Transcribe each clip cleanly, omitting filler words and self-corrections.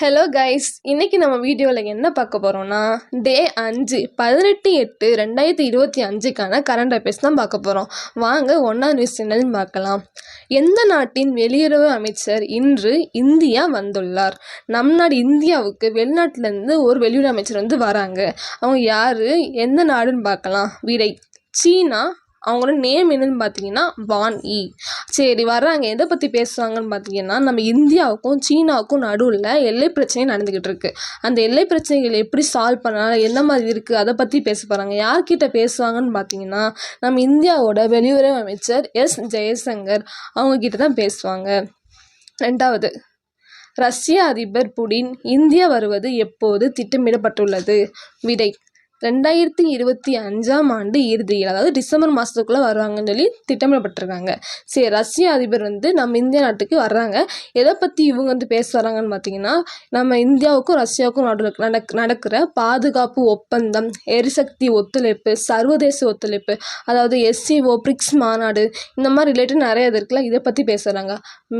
Hello guys, இன்னைக்கு நம்ம வீடியோவில் என்ன பார்க்க போகிறோம்னா டே 5 18/8/2025க்கான கரண்ட் அஃபேர்ஸ் தான் பார்க்க போகிறோம். வாங்க ஒன்றா நியூஸ் என்னன்னு பார்க்கலாம். எந்த நாட்டின் வெளியுறவு அமைச்சர் இன்று இந்தியா வந்துள்ளார்? நம் நாடு இந்தியாவுக்கு வெளிநாட்டிலேருந்து ஒரு வெளியுறவு அமைச்சர் வந்து வராங்க. அவங்க யார், எந்த நாடுன்னு பார்க்கலாம். விடை சீனா. அவங்களோட நேம் என்னன்னு பார்த்தீங்கன்னா வான் ஈ. சரி, வர்றாங்க. எதை பற்றி பேசுவாங்கன்னு பார்த்தீங்கன்னா, நம்ம இந்தியாவுக்கும் சீனாவுக்கும் நடுவில் எல்லை பிரச்சனை நடந்துக்கிட்டு இருக்கு. அந்த எல்லை பிரச்சனைகள் எப்படி சால்வ் பண்ணலாம், என்ன மாதிரி இருக்குது, அதை பற்றி பேச போகிறாங்க. யார்கிட்ட பேசுவாங்கன்னு பார்த்தீங்கன்னா, நம்ம இந்தியாவோட வெளியுறவு அமைச்சர் எஸ் ஜெயசங்கர் அவங்கக்கிட்ட தான் பேசுவாங்க. 2வது, ரஷ்ய அதிபர் புடின் இந்தியா வருவது எப்போது திட்டமிடப்பட்டுள்ளது? விடை 2025ஆம் ஆண்டு இறுதியில், அதாவது டிசம்பர் மாதத்துக்குள்ளே வருவாங்கன்னு சொல்லி திட்டமிடப்பட்டிருக்காங்க. சரி, ரஷ்ய அதிபர் வந்து நம்ம இந்தியா நாட்டுக்கு வர்றாங்க. எதை பற்றி இவங்க வந்து பேச வராங்கன்னு பார்த்தீங்கன்னா, நம்ம இந்தியாவுக்கும் ரஷ்யாவுக்கும் நடக்கிற பாதுகாப்பு ஒப்பந்தம், எரிசக்தி ஒத்துழைப்பு, சர்வதேச ஒத்துழைப்பு, அதாவது SCO, பிரிக்ஸ் மாநாடு, இந்த மாதிரி ரிலேட்டட் நிறைய இது இருக்குல்ல, இதை பற்றி பேச வராங்க.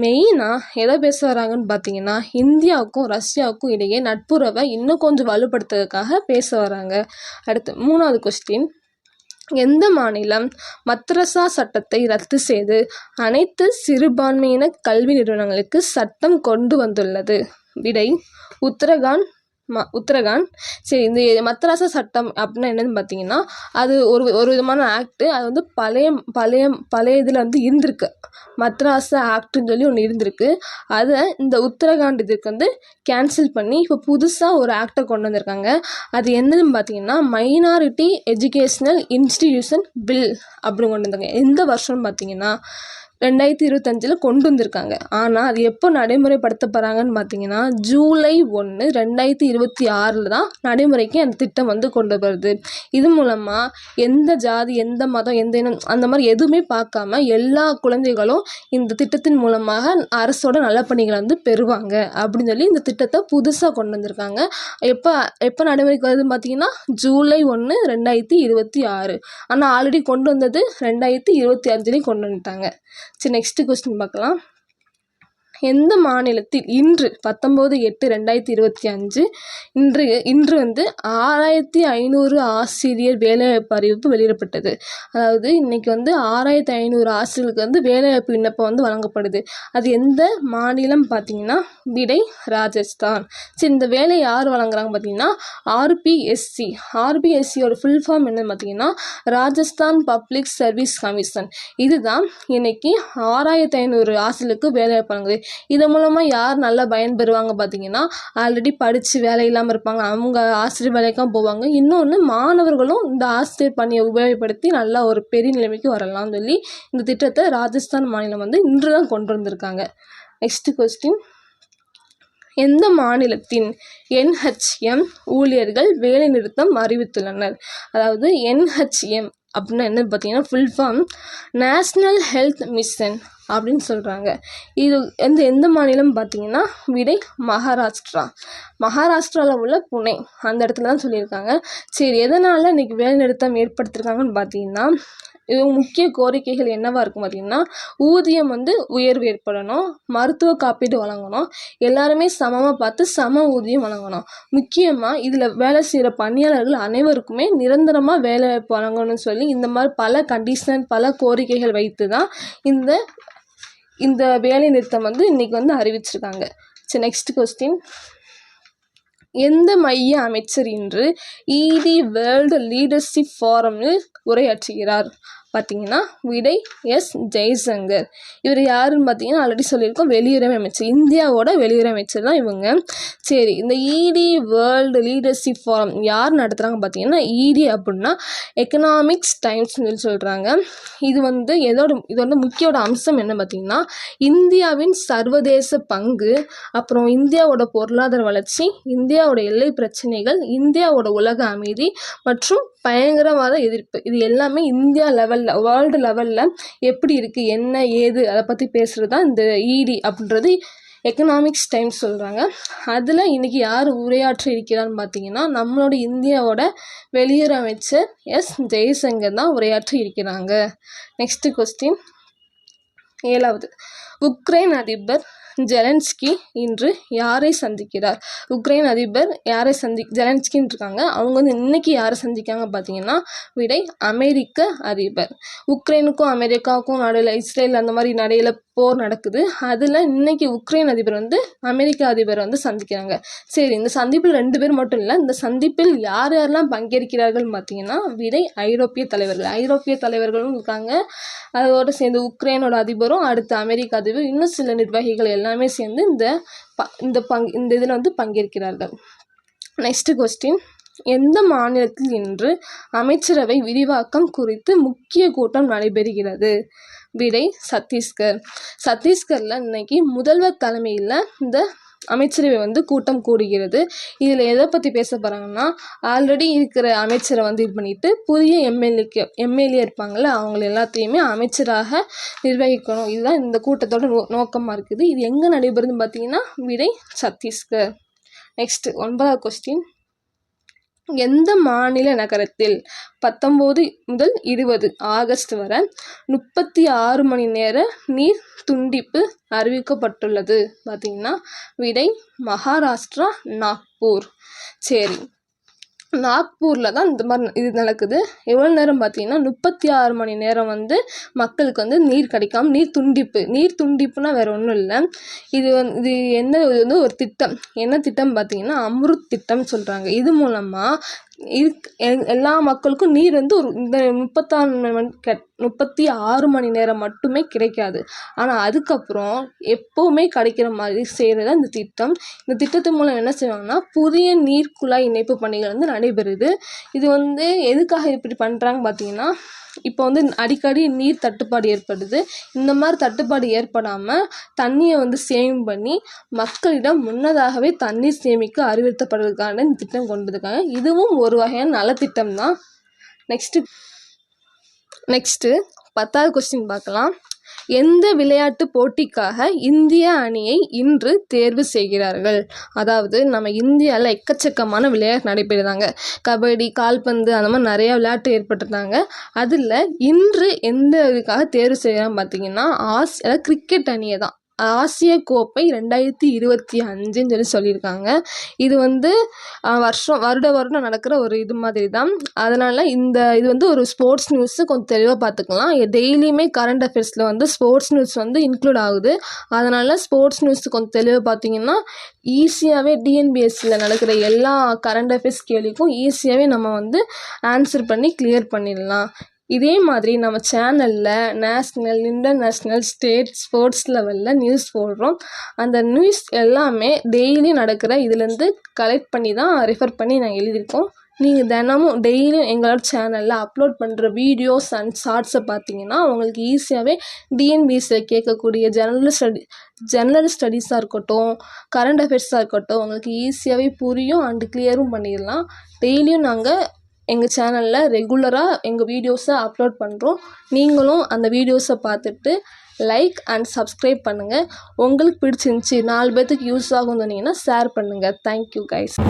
மெயினாக எதை பேச வராங்கன்னு பார்த்தீங்கன்னா, இந்தியாவுக்கும் ரஷ்யாவுக்கும் இடையே நட்புறவை இன்னும் கொஞ்சம் வலுப்படுத்துறதுக்காக பேச வராங்க. அடுத்து 3வது கொஸ்டின், எந்த மாநிலம் மத்ரசா சட்டத்தை ரத்து செய்து அனைத்து சிறுபான்மையின கல்வி நிறுவனங்களுக்கு சட்டம் கொண்டு வந்துள்ளது? விடை உத்தரகாண்ட். சரி, இந்த மத்ராசா சட்டம் அப்படின்னா என்னன்னு பார்த்தீங்கன்னா, அது ஒரு விதமான ஆக்டு. அது வந்து பழைய இதில் வந்து இருந்திருக்கு. மத்ராசா ஆக்டுன்னு சொல்லி ஒன்று இருந்திருக்கு. அதை இந்த உத்தரகாண்ட் இதுக்கு வந்து கேன்சல் பண்ணி இப்போ புதுசாக ஒரு ஆக்டை கொண்டு வந்திருக்காங்க. அது என்னதுன்னு பார்த்தீங்கன்னா, மைனாரிட்டி எஜுகேஷ்னல் இன்ஸ்டிடியூஷன் பில் அப்படின்னு கொண்டு வந்தாங்க. எந்த வருஷம்னு பார்த்தீங்கன்னா 2025 கொண்டு வந்திருக்காங்க. ஆனால் அது எப்போ நடைமுறைப்படுத்த போகிறாங்கன்னு பார்த்தீங்கன்னா, ஜூலை 1, 2026 தான் நடைமுறைக்கு அந்த திட்டம் வந்து கொண்டு வருது. இது மூலமாக எந்த ஜாதி, எந்த மதம், எந்த இனம், அந்த மாதிரி எதுவுமே பார்க்காம எல்லா குழந்தைகளும் இந்த திட்டத்தின் மூலமாக அரசோட நல்ல பணிகளை வந்து பெறுவாங்க அப்படின்னு சொல்லி இந்த திட்டத்தை புதுசாக கொண்டு வந்திருக்காங்க. எப்போ நடைமுறைக்கு வருதுன்னு பார்த்தீங்கன்னா, ஜூலை 1, 2026. ஆனால் ஆல்ரெடி கொண்டு வந்தது 2025 கொண்டு வந்துட்டாங்க. சரி, நெக்ஸ்ட் கொஸ்டின் பார்க்கலாம். எந்த மாநிலத்தில் இன்று 19/8/2025 இன்று வந்து 6500 ஆசிரியர் வேலைவாய்ப்பு அறிவிப்பு வெளியிடப்பட்டது. அதாவது இன்னைக்கு வந்து 6500 ஆசிரியர்களுக்கு வந்து வேலைவாய்ப்பு விண்ணப்பம் வந்து வழங்கப்படுது. அது எந்த மாநிலம் பார்த்தீங்கன்னா, விடை ராஜஸ்தான். சரி, இந்த வேலை யார் வழங்குறாங்க பார்த்தீங்கன்னா, RPSC. RPSCயோட ஃபுல் ஃபார்ம் என்னன்னு பார்த்தீங்கன்னா, ராஜஸ்தான் பப்ளிக் சர்வீஸ் கமிஷன். இதுதான் இன்னைக்கு 6500 ஆசிரியர்களுக்கு வேலைவாய்ப்பு வழங்குது. இதன் மூலமாக யார் நல்லா பயன்பெறுவாங்க பார்த்தீங்கன்னா, ஆல்ரெடி படித்து வேலை இல்லாமல் இருப்பாங்க, அவங்க ஆசிரியர் வேலைக்காக போவாங்க. இன்னொன்று, மாணவர்களும் இந்த ஆசிரியர் பணியை உபயோகப்படுத்தி நல்லா ஒரு பெரிய நிலைமைக்கு வரலாம்னு சொல்லி இந்த திட்டத்தை ராஜஸ்தான் மாநிலம் வந்து இன்று தான் கொண்டு வந்திருக்காங்க. நெக்ஸ்ட் கொஸ்டின், எந்த மாநிலத்தின் NHM ஊழியர்கள் வேலை நிறுத்தம் அறிவித்துள்ளனர்? அதாவது NHM அப்படின்னா என்னன்னு பார்த்தீங்கன்னா, full form national health mission அப்படின்னு சொல்கிறாங்க. இது எந்த மாநிலம் பார்த்தீங்கன்னா, விடை மகாராஷ்டிராவில் உள்ள புனே, அந்த இடத்துல தான் சொல்லியிருக்காங்க. சரி, எதனால் இன்றைக்கி வேலை நிறுத்தம் ஏற்படுத்தியிருக்காங்கன்னு பார்த்தீங்கன்னா, இது முக்கிய கோரிக்கைகள் என்னவாக இருக்கும் பார்த்தீங்கன்னா, ஊதியம் வந்து உயர்வு ஏற்படணும், மருத்துவ காப்பீடு வழங்கணும், எல்லாருமே சமமாக பார்த்து சம ஊதியம் வழங்கணும். முக்கியமாக இதில் வேலை செய்கிற பணியாளர்கள் அனைவருக்குமே நிரந்தரமாக வேலைவாய்ப்பு வழங்கணும்னு சொல்லி இந்த மாதிரி பல கண்டிஷன், பல கோரிக்கைகள் வைத்து தான் இந்த வேலை நிறுத்தம் வந்து இன்றைக்கி வந்து அறிவிச்சிருக்காங்க. சரி, நெக்ஸ்ட் கொஸ்டின், எந்த மைய அமைச்சர் இன்று ED வேர்ல்டு லீடர்ஷிப் ஃபாரமில் உரையாற்றுகிறார் பார்த்தீங்கன்னா, விடை எஸ் ஜெய்சங்கர். இவர் யாருன்னு பார்த்தீங்கன்னா, ஆல்ரெடி சொல்லியிருக்கோம், வெளியுறவு அமைச்சர். இந்தியாவோட வெளியுறவு அமைச்சர் தான் இவங்க. சரி, இந்த ED வேர்ல்டு லீடர்ஷிப் ஃபாரம் யார் நடத்துகிறாங்க பார்த்தீங்கன்னா, ED அப்படின்னா எக்கனாமிக்ஸ் டைம்ஸ்னு சொல்கிறாங்க. இது வந்து இதோட முக்கியோட அம்சம் என்ன பார்த்தீங்கன்னா, இந்தியாவின் சர்வதேச பங்கு, அப்புறம் இந்தியாவோட பொருளாதார வளர்ச்சி, இந்தியாவோட எல்லை பிரச்சனைகள், இந்தியாவோட உலக அமைதி மற்றும் பயங்கரவாத எதிர்ப்பு, இது எல்லாமே இந்தியா லெவலில், வேர்ல்டு லெவலில் எப்படி இருக்குது, என்ன ஏது, அதை பற்றி பேசுகிறது தான் இந்த ED அப்படின்றது எக்கனாமிக்ஸ் டைம்ஸ் சொல்கிறாங்க. அதில் இன்றைக்கி யார் உரையாற்ற இருக்கிறான்னு பார்த்தீங்கன்னா, நம்மளோட இந்தியாவோட வெளியுறவு அமைச்சர் எஸ் ஜெய்சங்கர் தான் உரையாற்றி இருக்கிறாங்க. நெக்ஸ்ட் கொஸ்டின், 7வது, உக்ரைன் அதிபர் ஜெலன்ஸ்கி இன்று யாரை சந்திக்கிறார்? உக்ரைன் அதிபர் யாரை ஜெலன்ஸ்கின்னு இருக்காங்க. அவங்க வந்து இன்னைக்கு யாரை சந்திக்காங்க பார்த்தீங்கன்னா, விடை அமெரிக்க அதிபர். உக்ரைனுக்கும் அமெரிக்காவுக்கும் நடுவில் இஸ்ரேல் அந்த மாதிரி நடையில் போர் நடக்குது. அதில் இன்னைக்கு உக்ரைன் அதிபர் வந்து அமெரிக்க அதிபர் வந்து சந்திக்கிறாங்க. சரி, இந்த சந்திப்பில் 2 பேர் மட்டும் இல்லை, இந்த சந்திப்பில் யார் யாரெல்லாம் பங்கேற்கிறார்கள் பார்த்தீங்கன்னா, விடை ஐரோப்பிய தலைவர்களும் இருக்காங்க. அதோடு சேர்ந்து உக்ரைனோட அதிபரும் அடுத்த அமெரிக்க அதிபர் இன்னும் சில நிர்வாகிகள் எல்லாமே சேர்ந்து இந்த இதில் வந்து பங்கேற்கிறார்கள். நெக்ஸ்ட் கொஸ்டின், எந்த மாநிலத்தில் இன்று அமைச்சரவை விரிவாக்கம் குறித்து முக்கிய கூட்டம் நடைபெறுகிறது? விடை சத்தீஸ்கரில் இன்னைக்கு முதல்வர் தலைமையில் இந்த அமைச்சரவை வந்து கூட்டம் கூடுகிறது. இதில் எதை பற்றி பேச போகிறாங்கன்னா, ஆல்ரெடி இருக்கிற அமைச்சரை வந்து இது பண்ணிவிட்டு புதிய எம்எல்ஏ இருப்பாங்கள்ல, அவங்க எல்லாத்தையுமே அமைச்சராக நிர்வகிக்கணும். இதுதான் இந்த கூட்டத்தோட நோக்கமாக இருக்குது. இது எங்கே நடைபெறுதுன்னு பார்த்தீங்கன்னா, விடை சத்தீஸ்கர். நெக்ஸ்ட் 9வது கொஸ்டின், எந்த மாநில நகரத்தில் 19 முதல் 20 ஆகஸ்ட் வரை 36 மணி நேர நீர் துண்டிப்பு அறிவிக்கப்பட்டுள்ளது பார்த்தீங்கன்னா, விடை மகாராஷ்டிரா, நாக்பூர். சரி, நாக்பூரில் தான் இந்த மாதிரி இது நடக்குது. எவ்வளோ நேரம் பார்த்தீங்கன்னா 36 மணி நேரம் வந்து மக்களுக்கு வந்து நீர் கிடைக்காம நீர் துண்டிப்புனா வேறு ஒன்றும் இல்லை. இது வந்து ஒரு திட்டம். என்ன திட்டம் பார்த்தீங்கன்னா, அம்ருத் திட்டம் சொல்கிறாங்க. இது மூலமாக எல்லா மக்களுக்கும் நீர் வந்து ஒரு இந்த 36 மணி நேரம் மட்டுமே கிடைக்காது. ஆனால் அதுக்கப்புறம் எப்போவுமே கிடைக்கிற மாதிரி செய்கிறது இந்த திட்டம். இந்த திட்டத்து மூலம் என்ன செய்வாங்கன்னா, புதிய நீர் குழாய் இணைப்பு பணிகள் வந்து நடைபெறுது. இது வந்து எதுக்காக இப்படி பண்ணுறாங்க பார்த்தீங்கன்னா, இப்போ வந்து அடிக்கடி நீர் தட்டுப்பாடு ஏற்படுது. இந்த மாதிரி தட்டுப்பாடு ஏற்படாமல் தண்ணியை வந்து சேவ் பண்ணி மக்களிடம் முன்னதாகவே தண்ணீர் சேமிக்க அறிவுறுத்தப்படுறதுக்கான இந்த திட்டம் கொண்டு வந்திருக்காங்க. இதுவும் ஒரு வகையான நலத்திட்டம் தான். நெக்ஸ்ட்டு 10வது கொஸ்டின் பார்க்கலாம். எந்த விளையாட்டு போட்டிக்காக இந்திய அணியை இன்று தேர்வு செய்கிறார்கள்? அதாவது நம்ம இந்தியாவில் எக்கச்சக்கமான விளையாட்டு நடைபெறுதாங்க. கபடி, கால்பந்து, அந்த மாதிரி நிறையா விளையாட்டு ஏற்பட்டிருந்தாங்க. அதில் இன்று எந்த இதுக்காக தேர்வு செய்கிறாங்க பார்த்தீங்கன்னா, கிரிக்கெட் அணியை தான். ஆசிய கோப்பை 2025ன்னு சொல்லியிருக்காங்க. இது வந்து வருடம் நடக்கிற ஒரு இது மாதிரி தான். அதனால் இது வந்து ஒரு ஸ்போர்ட்ஸ் நியூஸு கொஞ்சம் தெளிவாக பார்த்துக்கலாம். டெய்லியுமே கரண்ட் அஃபேர்ஸில் வந்து ஸ்போர்ட்ஸ் நியூஸ் வந்து இன்க்ளூட் ஆகுது. அதனால் ஸ்போர்ட்ஸ் நியூஸ் கொஞ்சம் தெளிவாக பார்த்தீங்கன்னா ஈஸியாகவே டிஎன்பிஎஸ்சியில் நடக்கிற எல்லா கரண்ட் அஃபேர்ஸ் கேள்விக்கும் ஈஸியாகவே நம்ம வந்து ஆன்சர் பண்ணி கிளியர் பண்ணிடலாம். இதே மாதிரி நம்ம சேனலில் நேஷ்னல், இன்டர்நேஷ்னல், ஸ்டேட், ஸ்போர்ட்ஸ் லெவலில் நியூஸ் போடுறோம். அந்த நியூஸ் எல்லாமே டெய்லி நடக்கிற இதுலேருந்து கலெக்ட் பண்ணி தான் ரெஃபர் பண்ணி நாங்கள் எழுதியிருக்கோம். நீங்கள் தினமும் டெய்லியும் எங்களோட சேனலில் அப்லோட் பண்ணுற வீடியோஸ் அண்ட் ஷார்ட்ஸை பார்த்தீங்கன்னா உங்களுக்கு ஈஸியாகவே டிஎன்பிஎஸ்சியில் கேட்கக்கூடிய ஜெனரல் ஸ்டடீஸாக இருக்கட்டும், கரண்ட் அஃபேர்ஸாக இருக்கட்டும், உங்களுக்கு ஈஸியாகவே புரியும் அண்டு கிளியரும் பண்ணிடலாம். டெய்லியும் நாங்கள் எங்கள் சேனலில் ரெகுலராக எங்கள் வீடியோஸை அப்லோட் பண்ணுறோம். நீங்களும் அந்த வீடியோஸை பார்த்துட்டு லைக் அண்ட் சப்ஸ்கிரைப் பண்ணுங்கள். உங்களுக்கு பிடிச்சிருந்துச்சி, 4 பேர்த்துக்கு யூஸ் ஆகும்னு சொன்னீங்கன்னா ஷேர் பண்ணுங்கள். Thank you guys.